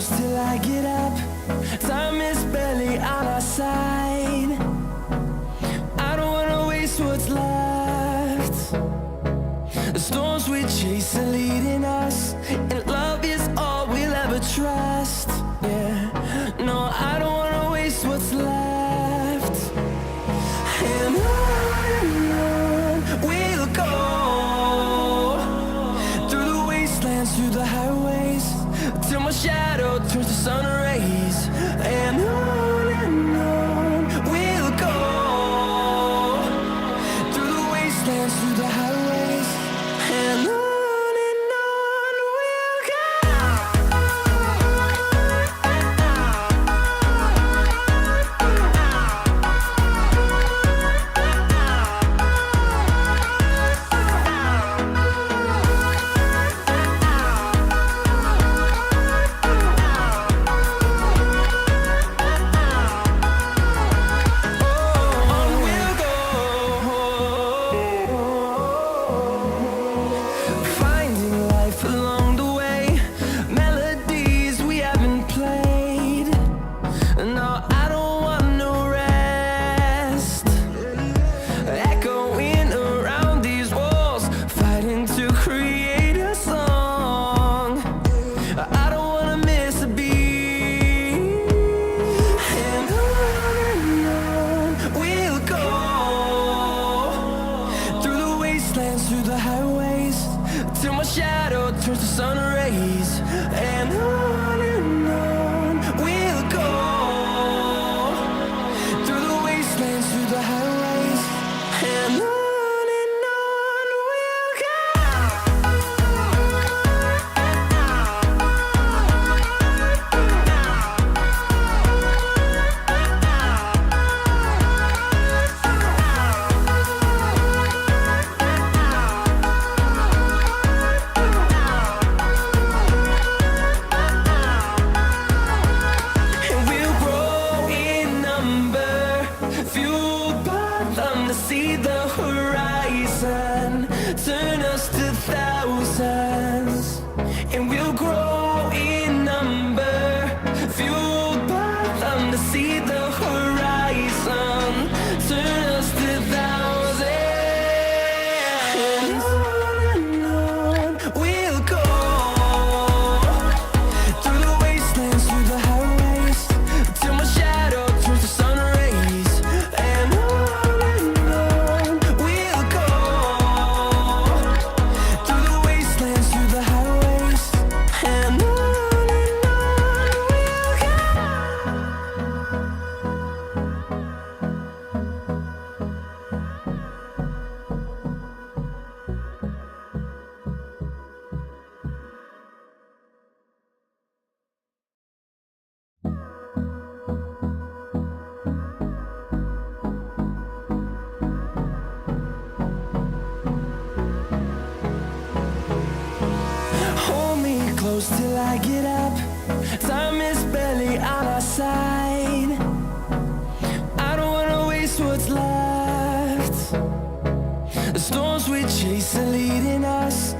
close till I get up. Time is barely on our side. I don't wanna waste what's left. The storms we chase are leading us, and love is all we'll ever trust. Yeah, no, I don't wanna waste what's left. And on we'll go, through the wastelands, through the highways, till my shadow turns to sun rays. And on we'll go, through the wastelands, through the highways, and on we'll go. Through the highways, till my shadow turns to sun rays. And on we'll go, through the wastelands, through the highways, and on we'll go. See the horizon turn us to thousands, and we'll grow in number, fueled by them. To see the horizon turn us to thousands, and on we'll go, through the wastelands, through the highways, till my shadow turns to sun rays. And close till I get up. Time is barely on our side. I don't wanna waste what's left. The storms we chase are leading us,